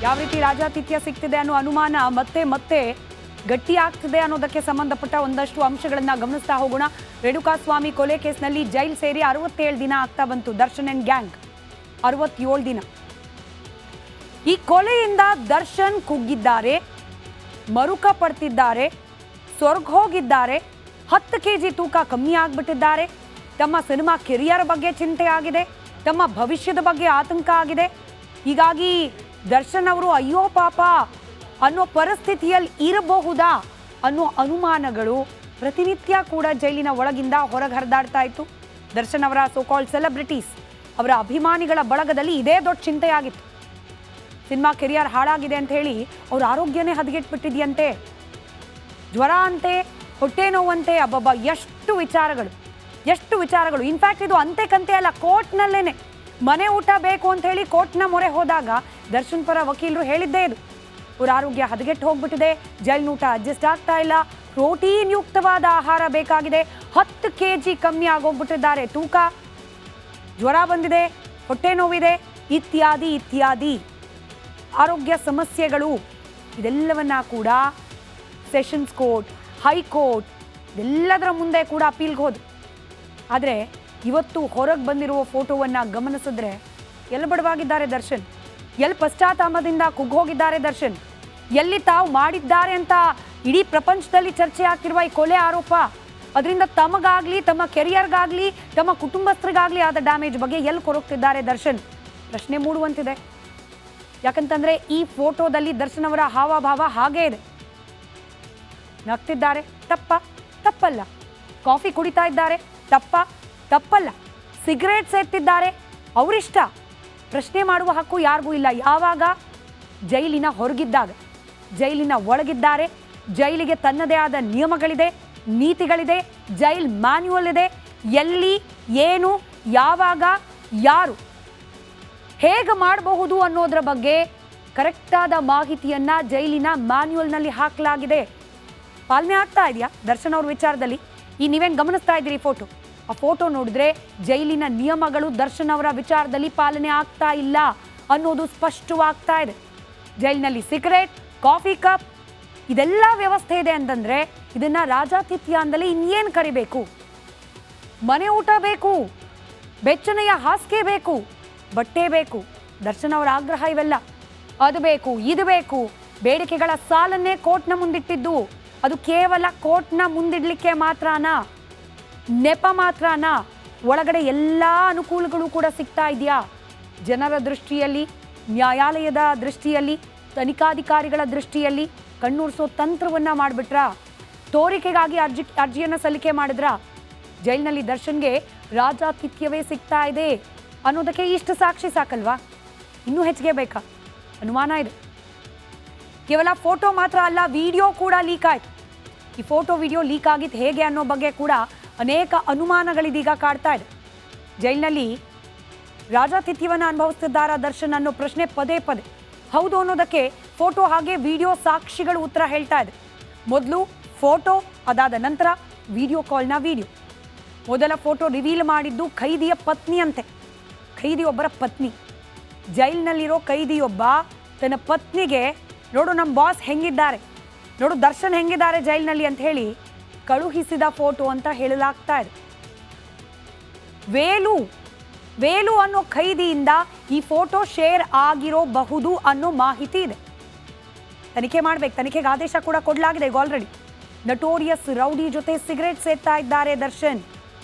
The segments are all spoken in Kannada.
ಯಾವ ರೀತಿ ರಾಜಾತಿಥ್ಯ ಸಿಗ್ತಿದೆ ಅನ್ನೋ ಅನುಮಾನ ಮತ್ತೆ ಮತ್ತೆ ಗಟ್ಟಿ ಆಗ್ತಿದೆ ಅನ್ನೋದಕ್ಕೆ ಸಂಬಂಧಪಟ್ಟ ಒಂದಷ್ಟು ಅಂಶಗಳನ್ನ ಗಮನಿಸ್ತಾ ಹೋಗೋಣ. ರೇಣುಕಾಸ್ವಾಮಿ ಕೊಲೆ ಕೇಸ್ನಲ್ಲಿ ಜೈಲ್ ಸೇರಿ 67 ದಿನ ಆಗ್ತಾ ಬಂತು. ದರ್ಶನ್ ಅಂಡ್ ಗ್ಯಾಂಗ್ 67 ದಿನ. ಈ ಕೊಲೆಯಿಂದ ದರ್ಶನ್ ಕುಗ್ಗಿದ್ದಾರೆ, ಮರುಕ ಪಡ್ತಿದ್ದಾರೆ, ಸ್ವರ್ಗ ಹೋಗಿದ್ದಾರೆ, 10 kg ತೂಕ ಕಮ್ಮಿ ಆಗ್ಬಿಟ್ಟಿದ್ದಾರೆ. ತಮ್ಮ ಸಿನಿಮಾ ಕೆರಿಯರ್ ಬಗ್ಗೆ ಚಿಂತೆ ಆಗಿದೆ, ತಮ್ಮ ಭವಿಷ್ಯದ ಬಗ್ಗೆ ಆತಂಕ ಆಗಿದೆ. ಹೀಗಾಗಿ ದರ್ಶನ್ ಅವರು ಅಯ್ಯೋ ಪಾಪ ಅನ್ನೋ ಪರಿಸ್ಥಿತಿಯಲ್ಲಿ ಇರಬಹುದಾ ಅನ್ನೋ ಅನುಮಾನಗಳು ಪ್ರತಿನಿತ್ಯ ಕೂಡ ಜೈಲಿನ ಒಳಗಿಂದ ಹೊರಗೆ ಹರಿದಾಡ್ತಾ ಇತ್ತು. ದರ್ಶನ್ ಅವರ ಸೋಕಾಲ್ಡ್ ಸೆಲೆಬ್ರಿಟೀಸ್, ಅವರ ಅಭಿಮಾನಿಗಳ ಬಳಗದಲ್ಲಿ ಇದೇ ದೊಡ್ಡ ಚಿಂತೆಯಾಗಿತ್ತು. ಸಿನಿಮಾ ಕೆರಿಯರ್ ಹಾಳಾಗಿದೆ ಅಂತ ಹೇಳಿ ಅವ್ರ ಆರೋಗ್ಯನೇ ಹದಗೆಟ್ಬಿಟ್ಟಿದೆಯಂತೆ, ಜ್ವರ ಅಂತೆ, ಹೊಟ್ಟೆ ನೋವಂತೆ, ಅಬ್ಬಬ್ಬ ಎಷ್ಟು ವಿಚಾರಗಳು. ಇನ್ಫ್ಯಾಕ್ಟ್ ಇದು ಅಂತೆ ಕಂತೆ ಅಲ್ಲ, ಕೋರ್ಟ್ನಲ್ಲೇನೆ ಮನೆ ಊಟ ಬೇಕು ಅಂತ ಹೇಳಿ ಕೋರ್ಟ್ನ ಮೊರೆ ಹೋದಾಗ ದರ್ಶನ್ ಪರ ವಕೀಲರು ಹೇಳಿದ್ದೇ ಇದು. ಅವ್ರ ಆರೋಗ್ಯ ಹದಗೆಟ್ಟು ಹೋಗ್ಬಿಟ್ಟಿದೆ, ಜೈಲಿನ ಊಟ ಅಡ್ಜಸ್ಟ್ ಆಗ್ತಾ ಇಲ್ಲ, ಪ್ರೋಟೀನ್ ಯುಕ್ತವಾದ ಆಹಾರ ಬೇಕಾಗಿದೆ, 10 kg ಕಮ್ಮಿ ಆಗೋಗ್ಬಿಟ್ಟಿದ್ದಾರೆ ತೂಕ, ಜ್ವರ ಬಂದಿದೆ, ಹೊಟ್ಟೆ ನೋವಿದೆ, ಇತ್ಯಾದಿ ಆರೋಗ್ಯ ಸಮಸ್ಯೆಗಳು. ಇದೆಲ್ಲವನ್ನ ಕೂಡ ಸೆಷನ್ಸ್ ಕೋರ್ಟ್, ಹೈಕೋರ್ಟ್ ಇದೆಲ್ಲದರ ಮುಂದೆ ಕೂಡ ಅಪೀಲ್ಗೆ ಹೋದ್ರು. ಆದರೆ ಇವತ್ತು ಹೊರಗೆ ಬಂದಿರುವ ಫೋಟೋವನ್ನು ಗಮನಿಸಿದ್ರೆ ಎಲ್ಲಿ ಬಡವಾಗಿದ್ದಾರೆ ದರ್ಶನ್, ಎಲ್ಲಿ ಪಶ್ಚಾತ್ತಾಪದಿಂದ ಕುಗ್ಗೋಗಿದ್ದಾರೆ ದರ್ಶನ್, ಎಲ್ಲಿ ತಾವು ಮಾಡಿದ್ದಾರೆ ಅಂತ ಇಡೀ ಪ್ರಪಂಚದಲ್ಲಿ ಚರ್ಚೆ ಆಗ್ತಿರುವ ಈ ಕೊಲೆ ಆರೋಪ, ಅದರಿಂದ ತಮಗಾಗಲಿ, ತಮ್ಮ ಕೆರಿಯರ್ಗಾಗಲಿ, ತಮ್ಮ ಕುಟುಂಬಸ್ಥರಿಗಾಗಲಿ ಆದ ಡ್ಯಾಮೇಜ್ ಬಗ್ಗೆ ಎಲ್ಲಿ ಕೊರಗ್ತಿದ್ದಾರೆ ದರ್ಶನ್ ಪ್ರಶ್ನೆ ಮೂಡುವಂತಿದೆ. ಯಾಕಂತಂದ್ರೆ ಈ ಫೋಟೋದಲ್ಲಿ ದರ್ಶನ್ ಅವರ ಹಾವಭಾವ ಹಾಗೇ ಇದೆ. ನಗ್ತಿದ್ದಾರೆ, ತಪ್ಪಲ್ಲ. ಕಾಫಿ ಕುಡಿತಾ ಇದ್ದಾರೆ, ತಪ್ಪಲ್ಲ. ಸಿಗರೇಟ್ ಸೇರ್ತಿದ್ದಾರೆ, ಅವರಿಷ್ಟ, ಪ್ರಶ್ನೆ ಮಾಡುವ ಹಕ್ಕು ಯಾರಿಗೂ ಇಲ್ಲ. ಯಾವಾಗ ಜೈಲಿನ ಹೊರಗಿದ್ದಾಗ, ಜೈಲಿನ ಒಳಗಿದ್ದಾರೆ, ಜೈಲಿಗೆ ತನ್ನದೇ ಆದ ನಿಯಮಗಳಿದೆ, ನೀತಿಗಳಿದೆ, ಜೈಲ್ ಮ್ಯಾನ್ಯುವಲ್ ಇದೆ. ಎಲ್ಲಿ, ಏನು, ಯಾವಾಗ, ಯಾರು, ಹೇಗೆ ಮಾಡಬಹುದು ಅನ್ನೋದ್ರ ಬಗ್ಗೆ ಕರೆಕ್ಟಾದ ಮಾಹಿತಿಯನ್ನ ಜೈಲಿನ ಮ್ಯಾನ್ಯುವಲ್ನಲ್ಲಿ ಹಾಕಲಾಗಿದೆ. ಪಾಲನೆ ಆಗ್ತಾ ಇದೆಯಾ ದರ್ಶನ್ ಅವ್ರ ವಿಚಾರದಲ್ಲಿ? ಈ ನೀವೇನು ಗಮನಿಸ್ತಾ ಇದ್ದೀರಿ ಫೋಟೋ, ಆ ಫೋಟೋ ನೋಡಿದ್ರೆ ಜೈಲಿನ ನಿಯಮಗಳು ದರ್ಶನ್ ಅವರ ವಿಚಾರದಲ್ಲಿ ಪಾಲನೆ ಆಗ್ತಾ ಇಲ್ಲ ಅನ್ನೋದು ಸ್ಪಷ್ಟವಾಗ್ತಾ ಇದೆ. ಜೈಲಿನಲ್ಲಿ ಸಿಗರೇಟ್, ಕಾಫಿ ಕಪ್ ಇದೆಲ್ಲ ವ್ಯವಸ್ಥೆ ಇದೆ ಅಂತಂದ್ರೆ ಇದನ್ನ ರಾಜಾತಿಥ್ಯ ಅಂದಲೇ ಇನ್ನೇನು ಕರಿಬೇಕು? ಮನೆ ಊಟ ಬೇಕು, ಬೆಚ್ಚನೆಯ ಹಾಸಿಗೆ ಬೇಕು, ಬಟ್ಟೆ ಬೇಕು. ದರ್ಶನ್ ಅವರ ಆಗ್ರಹ ಇವೆಲ್ಲ. ಅದು ಬೇಕು, ಇದು ಬೇಕು, ಬೇಡಿಕೆಗಳ ಸಾಲನ್ನೇ ಕೋರ್ಟ್ನ ಮುಂದಿಟ್ಟಿದ್ದು. ಅದು ಕೇವಲ ಕೋರ್ಟ್ನ ಮುಂದಿಡ್ಲಿಕ್ಕೆ ಮಾತ್ರನಾ, ನೆಪ ಮಾತ್ರನಾ? ಒಳಗಡೆ ಎಲ್ಲ ಅನುಕೂಲಗಳು ಕೂಡ ಸಿಗ್ತಾ ಇದೆಯಾ? ಜನರ ದೃಷ್ಟಿಯಲ್ಲಿ, ನ್ಯಾಯಾಲಯದ ದೃಷ್ಟಿಯಲ್ಲಿ, ತನಿಖಾಧಿಕಾರಿಗಳ ದೃಷ್ಟಿಯಲ್ಲಿ ಕಣ್ಣೂರಿಸೋ ತಂತ್ರವನ್ನ ಮಾಡಿಬಿಟ್ರ? ತೋರಿಕೆಗಾಗಿ ಅರ್ಜಿಯನ್ನು ಸಲ್ಲಿಕೆ ಮಾಡಿದ್ರ? ಜೈಲಿನಲ್ಲಿ ದರ್ಶನ್ಗೆ ರಾಜಾತಿಥ್ಯವೇ ಸಿಗ್ತಾ ಇದೆ ಅನ್ನೋದಕ್ಕೆ ಇಷ್ಟು ಸಾಕ್ಷಿ ಸಾಕಲ್ವಾ? ಇನ್ನೂ ಹೆಚ್ಚಿಗೆ ಬೇಕಾ? ಅನುಮಾನ ಇದೆ. ಕೇವಲ ಫೋಟೋ ಮಾತ್ರ ಅಲ್ಲ, ವಿಡಿಯೋ ಕೂಡ ಲೀಕ್ ಆಯ್ತು. ಈ ಫೋಟೋ ವಿಡಿಯೋ ಲೀಕ್ ಆಗಿದ್ದು ಹೇಗೆ ಅನ್ನೋ ಬಗ್ಗೆ ಕೂಡ ಅನೇಕ ಅನುಮಾನಗಳಿದೀಗ ಕಾಡ್ತಾ ಇದೆ. ಜೈಲಿನಲ್ಲಿ ರಾಜಾತಿಥ್ಯವನ್ನು ಅನುಭವಿಸ್ತಿದ್ದಾರ ದರ್ಶನ್ ಅನ್ನೋ ಪ್ರಶ್ನೆ ಪದೇ ಹೌದು ಅನ್ನೋದಕ್ಕೆ ಫೋಟೋ ಹಾಗೆ ವಿಡಿಯೋ ಸಾಕ್ಷಿಗಳು ಉತ್ತರ ಹೇಳ್ತಾ ಇದೆ. ಮೊದಲು ಫೋಟೋ, ಅದಾದ ನಂತರ ವಿಡಿಯೋ ಕಾಲ್ನ ವಿಡಿಯೋ. ಮೊದಲ ಫೋಟೋ ರಿವೀಲ್ ಮಾಡಿದ್ದು ಖೈದಿಯ ಪತ್ನಿ ಅಂತೆ, ಖೈದಿಯೊಬ್ಬರ ಪತ್ನಿ. ಜೈಲಿನಲ್ಲಿರೋ ಖೈದಿಯೊಬ್ಬ ತನ್ನ ಪತ್ನಿಗೆ ನೋಡು ನಮ್ಮ ಬಾಸ್ ಹೆಂಗಿದ್ದಾರೆ, ನೋಡು ದರ್ಶನ್ ಹೆಂಗಿದ್ದಾರೆ ಜೈಲಿನಲ್ಲಿ ಅಂತ ಹೇಳಿ ಕಳುಹಿಸಿದ ಫೋಟೋ ಅಂತ ಹೇಳಲಾಗ್ತಾ ಇದೆ. ವೇಲು ಅನ್ನೋ ಖೈದಿಯಿಂದ ಈ ಫೋಟೋ ಶೇರ್ ಆಗಿರೋಬಹುದು ಅನ್ನೋ ಮಾಹಿತಿ ಇದೆ. ತನಿಖೆ ಮಾಡ್ಬೇಕು, ತನಿಖೆಗೆ ಆದೇಶ ಕೂಡ ಕೊಡಲಾಗಿದೆ ಈಗ ಆಲ್ರೆಡಿ. ನಟೋರಿಯಸ್ ರೌಡಿ ಜೊತೆ ಸಿಗರೇಟ್ ಸೇರ್ತಾ ಇದ್ದಾರೆ ದರ್ಶನ್.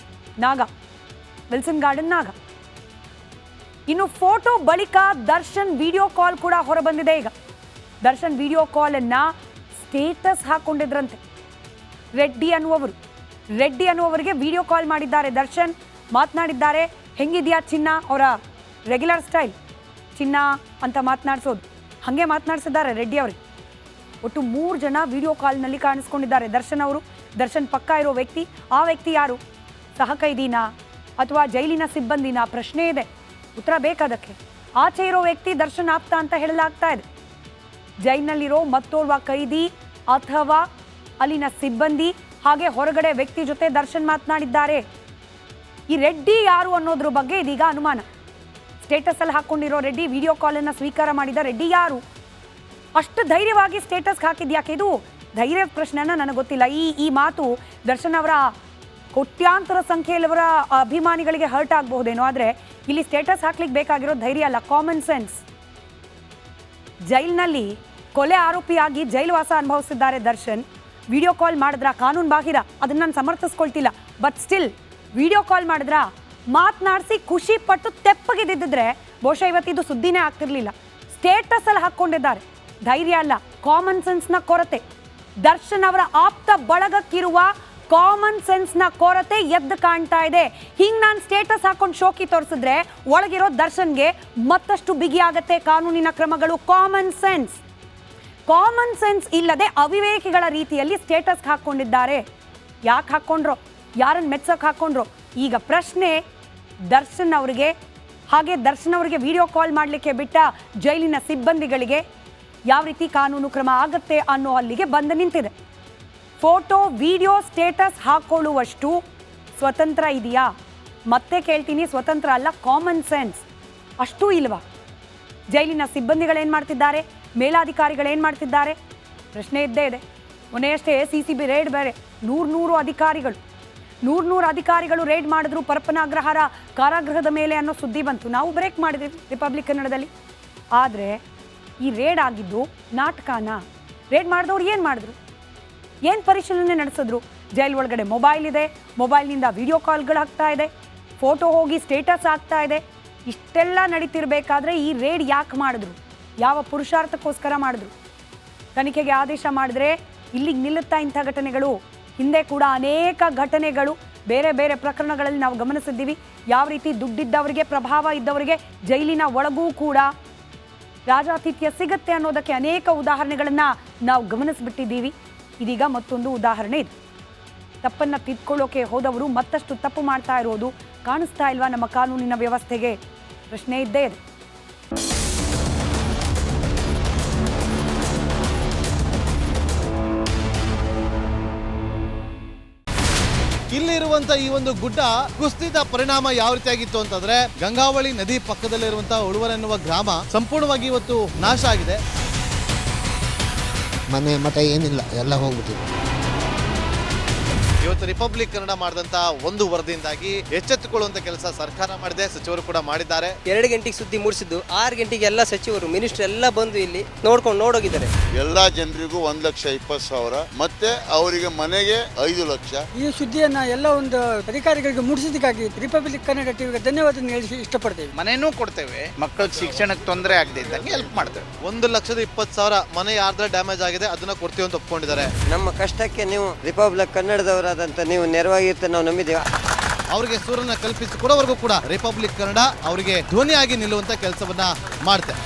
ನಾಗ, ವಿಲ್ಸನ್ ಗಾರ್ಡನ್ ನಾಗ. ಇನ್ನು ಫೋಟೋ ಬಳಿಕ ದರ್ಶನ್ ವಿಡಿಯೋ ಕಾಲ್ ಕೂಡ ಹೊರಬಂದಿದೆ. ಈಗ ದರ್ಶನ್ ವಿಡಿಯೋ ಕಾಲ್ ಅನ್ನ ಸ್ಟೇಟಸ್ ಹಾಕೊಂಡಿದ್ರಂತೆ. ರೆಡ್ಡಿ ಅನ್ನುವವರಿಗೆ ವಿಡಿಯೋ ಕಾಲ್ ಮಾಡಿದ್ದಾರೆ ದರ್ಶನ್, ಮಾತನಾಡಿದ್ದಾರೆ. ಹೆಂಗಿದ್ಯಾ ಚಿನ್ನ, ಅವರ ರೆಗ್ಯುಲರ್ ಸ್ಟೈಲ್, ಚಿನ್ನ ಅಂತ ಮಾತನಾಡಿಸೋದು, ಹಾಗೆ ಮಾತನಾಡಿಸಿದ್ದಾರೆ ರೆಡ್ಡಿ ಅವರಿಗೆ. ಒಟ್ಟು 3 ಜನ ವಿಡಿಯೋ ಕಾಲ್ನಲ್ಲಿ ಕಾಣಿಸ್ಕೊಂಡಿದ್ದಾರೆ ದರ್ಶನ್ ಅವರು. ದರ್ಶನ್ ಪಕ್ಕ ಇರೋ ವ್ಯಕ್ತಿ, ಆ ವ್ಯಕ್ತಿ ಯಾರು? ಸಹಕೈದಿನಾ ಅಥವಾ ಜೈಲಿನ ಸಿಬ್ಬಂದಿನ? ಪ್ರಶ್ನೆ ಇದೆ, ಉತ್ತರ ಬೇಕಾದಕ್ಕೆ. ಆಚೆ ಇರೋ ವ್ಯಕ್ತಿ ದರ್ಶನ್ ಆಪ್ತ ಅಂತ ಹೇಳಲಾಗ್ತಾ ಇದೆ. ಜೈಲಿನಲ್ಲಿರೋ ಮತ್ತೋರ್ವ ಕೈದಿ ಅಥವಾ ಅಲ್ಲಿನ ಸಿಬ್ಬಂದಿ, ಹಾಗೆ ಹೊರಗಡೆ ವ್ಯಕ್ತಿ ಜೊತೆ ದರ್ಶನ್ ಮಾತನಾಡಿದ್ದಾರೆ. ಈ ರೆಡ್ಡಿ ಯಾರು ಅನ್ನೋದ್ರ ಬಗ್ಗೆ ಇದೀಗ ಅನುಮಾನ. ಸ್ಟೇಟಸ್ ಅಲ್ಲಿ ಹಾಕೊಂಡಿರೋ ರೆಡ್ಡಿ, ವಿಡಿಯೋ ಕಾಲ್ ಅನ್ನ ಸ್ವೀಕಾರ ಮಾಡಿದ ರೆಡ್ಡಿ ಯಾರು ಅಷ್ಟು ಧೈರ್ಯವಾಗಿ ಸ್ಟೇಟಸ್ಗೆ ಹಾಕಿದ್ಯಾಕೆ? ಇದು ಧೈರ್ಯದ ಪ್ರಶ್ನೆನ ನನಗೆ ಗೊತ್ತಿಲ್ಲ. ಈ ಮಾತು ದರ್ಶನ್ ಅವರ ಕೋಟ್ಯಾಂತರ ಸಂಖ್ಯೆಯಲ್ಲವರ ಅಭಿಮಾನಿಗಳಿಗೆ ಹರ್ಟ್ ಆಗಬಹುದೇನೋ, ಆದರೆ ಇಲ್ಲಿ ಸ್ಟೇಟಸ್ ಹಾಕ್ಲಿಕ್ಕೆ ಬೇಕಾಗಿರೋ ಧೈರ್ಯ ಅಲ್ಲ, ಕಾಮನ್ ಸೆನ್ಸ್. ಜೈಲಿನಲ್ಲಿ ಕೊಲೆ ಆರೋಪಿಯಾಗಿ ಜೈಲುವಾಸ ಅನುಭವಿಸಿದ್ದಾರೆ ದರ್ಶನ್. ವಿಡಿಯೋ ಕಾಲ್ ಮಾಡಿದ್ರ ಕಾನೂನು ಬಾಹಿರ, ಅದನ್ನು ನಾನು ಸಮರ್ಥಿಸ್ಕೊಳ್ತಿಲ್ಲ. ಬಟ್ ಸ್ಟಿಲ್ ವಿಡಿಯೋ ಕಾಲ್ ಮಾಡಿದ್ರ ಮಾತನಾಡಿಸಿ ಖುಷಿ ಪಟ್ಟು ತೆಪ್ಪಗಿದ್ದಿದ್ರೆ ಬಹುಶಃ ಇವತ್ತಿದು ಸುದ್ದಿನೇ ಆಗ್ತಿರ್ಲಿಲ್ಲ. ಸ್ಟೇಟಸ್ ಅಲ್ಲಿ ಹಾಕ್ಕೊಂಡಿದ್ದಾರೆ. ಧೈರ್ಯ ಅಲ್ಲ, ಕಾಮನ್ ಸೆನ್ಸ್ನ ಕೊರತೆ. ದರ್ಶನ್ ಅವರ ಆಪ್ತ ಬಳಗಕ್ಕಿರುವ ಕಾಮನ್ ಸೆನ್ಸ್ನ ಕೊರತೆ ಎದ್ದು ಕಾಣ್ತಾ ಇದೆ. ಹಿಂಗೆ ನಾನು ಸ್ಟೇಟಸ್ ಹಾಕೊಂಡು ಶೋಕಿ ತೋರಿಸಿದ್ರೆ ಒಳಗಿರೋ ದರ್ಶನ್ಗೆ ಮತ್ತಷ್ಟು ಬಿಗಿ ಆಗತ್ತೆ ಕಾನೂನಿನ ಕ್ರಮಗಳು. ಕಾಮನ್ ಸೆನ್ಸ್ ಇಲ್ಲದೆ ಅವಿವೇಕಿಗಳ ರೀತಿಯಲ್ಲಿ ಸ್ಟೇಟಸ್ ಹಾಕ್ಕೊಂಡಿದ್ದಾರೆ. ಯಾಕೆ ಹಾಕ್ಕೊಂಡ್ರೋ, ಯಾರನ್ನು ಮೆಚ್ಚೋಕೆ ಹಾಕ್ಕೊಂಡ್ರೋ? ಈಗ ಪ್ರಶ್ನೆ ದರ್ಶನ್ ಅವರಿಗೆ, ಹಾಗೆ ದರ್ಶನ್ ಅವರಿಗೆ ವಿಡಿಯೋ ಕಾಲ್ ಮಾಡಲಿಕ್ಕೆ ಬಿಟ್ಟ ಜೈಲಿನ ಸಿಬ್ಬಂದಿಗಳಿಗೆ ಯಾವ ರೀತಿ ಕಾನೂನು ಕ್ರಮ ಆಗುತ್ತೆ ಅನ್ನೋ ಅಲ್ಲಿಗೆ ಬಂದು ನಿಂತಿದೆ. ಫೋಟೋ ವಿಡಿಯೋ ಸ್ಟೇಟಸ್ ಹಾಕೊಳ್ಳುವಷ್ಟು ಸ್ವತಂತ್ರ ಇದೆಯಾ? ಮತ್ತೆ ಕೇಳ್ತೀನಿ, ಸ್ವತಂತ್ರ ಅಲ್ಲ, ಕಾಮನ್ ಸೆನ್ಸ್ ಅಷ್ಟೂ ಇಲ್ವಾ? ಜೈಲಿನ ಸಿಬ್ಬಂದಿಗಳೇನು ಮಾಡ್ತಿದ್ದಾರೆ, ಮೇಲಾಧಿಕಾರಿಗಳೇನು ಮಾಡ್ತಿದ್ದಾರೆ? ಪ್ರಶ್ನೆ ಇದ್ದೇ ಇದೆ. ಮೊನ್ನೆಯಷ್ಟೇ CCB ರೇಡ್ ಬೇರೆ, ನೂರು ಅಧಿಕಾರಿಗಳು ರೇಡ್ ಮಾಡಿದ್ರು ಪರಪ್ಪನಾಗ್ರಹಾರ ಕಾರಾಗೃಹದ ಮೇಲೆ ಅನ್ನೋ ಸುದ್ದಿ ಬಂತು. ನಾವು ಬ್ರೇಕ್ ಮಾಡಿದ್ವಿ ರಿಪಬ್ಲಿಕ್ ಕನ್ನಡದಲ್ಲಿ. ಆದರೆ ಈ ರೇಡ್ ಆಗಿದ್ದು ನಾಟಕನ? ರೇಡ್ ಮಾಡಿದವ್ರು ಏನು ಮಾಡಿದ್ರು? ಏನು ಪರಿಶೀಲನೆ ನಡೆಸಿದ್ರು? ಜೈಲ್ ಒಳಗಡೆ ಮೊಬೈಲ್ ಇದೆ, ಮೊಬೈಲ್ನಿಂದ ವಿಡಿಯೋ ಕಾಲ್ಗಳಾಗ್ತಾ ಇದೆ, ಫೋಟೋ ಹೋಗಿ ಸ್ಟೇಟಸ್ ಆಗ್ತಾ ಇದೆ. ಇಷ್ಟೆಲ್ಲ ನಡೀತಿರ್ಬೇಕಾದ್ರೆ ಈ ರೇಡ್ ಯಾಕೆ ಮಾಡಿದ್ರು? ಯಾವ ಪುರುಷಾರ್ಥಕ್ಕೋಸ್ಕರ ಮಾಡಿದ್ರು? ತನಿಖೆಗೆ ಆದೇಶ ಮಾಡಿದ್ರೆ ಇಲ್ಲಿಗೆ ನಿಲ್ಲುತ್ತಾ ಇಂಥ ಘಟನೆಗಳು? ಹಿಂದೆ ಕೂಡ ಅನೇಕ ಘಟನೆಗಳು ಬೇರೆ ಬೇರೆ ಪ್ರಕರಣಗಳಲ್ಲಿ ನಾವು ಗಮನಿಸಿದ್ದೀವಿ. ಯಾವ ರೀತಿ ದುಡ್ಡಿದ್ದವರಿಗೆ, ಪ್ರಭಾವ ಇದ್ದವರಿಗೆ ಜೈಲಿನ ಒಳಗೂ ಕೂಡ ರಾಜಾತಿಥ್ಯ ಸಿಗತ್ತೆ ಅನ್ನೋದಕ್ಕೆ ಅನೇಕ ಉದಾಹರಣೆಗಳನ್ನು ನಾವು ಗಮನಿಸ್ಬಿಟ್ಟಿದ್ದೀವಿ. ಇದೀಗ ಮತ್ತೊಂದು ಉದಾಹರಣೆ ಇದೆ. ತಪ್ಪನ್ನು ತಿದ್ಕೊಳ್ಳೋಕೆ ಹೋದವರು ಮತ್ತಷ್ಟು ತಪ್ಪು ಮಾಡ್ತಾ ಇರೋದು ಕಾಣಿಸ್ತಾ ಇಲ್ವಾ ನಮ್ಮ ಕಾನೂನಿನ ವ್ಯವಸ್ಥೆಗೆ? ಪ್ರಶ್ನೆ ಇದ್ದೇ ಇದೆ. ಇಲ್ಲಿರುವಂತ ಈ ಒಂದು ಗುಡ್ಡ ಕುಸಿದ ಪರಿಣಾಮ ಯಾವ ರೀತಿಯಾಗಿತ್ತು ಅಂತಂದ್ರೆ, ಗಂಗಾವಳಿ ನದಿ ಪಕ್ಕದಲ್ಲಿರುವಂತಹ ಉಳುವರ್ ಎನ್ನುವ ಗ್ರಾಮ ಸಂಪೂರ್ಣವಾಗಿ ಇವತ್ತು ನಾಶ ಆಗಿದೆ. ಮನೆ ಮಠ ಏನಿಲ್ಲ, ಎಲ್ಲ ಹೋಗ್ಬಿಟ್ಟಿದೆ. ಇವತ್ತು ರಿಪಬ್ಲಿಕ್ ಕನ್ನಡ ಮಾಡಿದಂತ ಒಂದು ವರದಿಯಿಂದಾಗಿ ಎಚ್ಚೆತ್ತುಕೊಳ್ಳುವಂತ ಕೆಲಸ ಸರ್ಕಾರ ಮಾಡಿದೆ, ಸಚಿವರು ಕೂಡ ಮಾಡಿದ್ದಾರೆ. 2 ಗಂಟೆಗೆ ಸುದ್ದಿ ಮೂಡಿಸಿದ್ದು 6 ಗಂಟೆಗೆ ಎಲ್ಲ ಸಚಿವರು ಮಿನಿಸ್ಟರ್ ಎಲ್ಲ ಬಂದು ಇಲ್ಲಿ ನೋಡೋಗಿದ್ದಾರೆ. ಎಲ್ಲಾ ಜನರಿಗೂ 1,20,000 ಮತ್ತೆ ಅವರಿಗೆ ಮನೆಗೆ 5 ಲಕ್ಷ. ಈ ಸುದ್ದಿಯನ್ನ ಎಲ್ಲ ಒಂದು ಅಧಿಕಾರಿಗಳಿಗೆ ಮೂಡಿಸಿದ್ದಕ್ಕಾಗಿ ರಿಪಬ್ಲಿಕ್ ಕನ್ನಡ ಟಿವಿಗೆ ಧನ್ಯವಾದ ಹೇಳಿ ಇಷ್ಟಪಡ್ತೇವೆ. ಮನೆನೂ ಕೊಡ್ತೇವೆ, ಮಕ್ಕಳ ಶಿಕ್ಷಣಕ್ಕೆ ತೊಂದರೆ ಆಗದೆ ಇದ್ದಂಗೆ ಹೆಲ್ಪ್ ಮಾಡ್ತೇವೆ. 1,20,000 ಮನೆ ಯಾರ್ದ್ರ ಡ್ಯಾಮೇಜ್ ಆಗಿದೆ ಅದನ್ನ ಕೊಡ್ತೀವಿ ಅಂತ ಒಪ್ಕೊಂಡಿದ್ದಾರೆ. ನಮ್ಮ ಕಷ್ಟಕ್ಕೆ ನೀವು ರಿಪಬ್ಲಿಕ್ ಕನ್ನಡದವರಾದಂತ ನೀವು ನೆರವಾಗಿರ್ತೀವಿ ನಾವು ನಂಬಿದ್ದೇವೆ. ಅವರಿಗೆ ಸೂರನ್ನ ಕಲ್ಪಿಸಿ ಕೊಡೋವರೆಗೂ ಕೂಡ ರಿಪಬ್ಲಿಕ್ ಕನ್ನಡ ಅವರಿಗೆ ಧ್ವನಿಯಾಗಿ ನಿಲ್ಲುವಂತ ಕೆಲಸವನ್ನ ಮಾಡ್ತೇವೆ.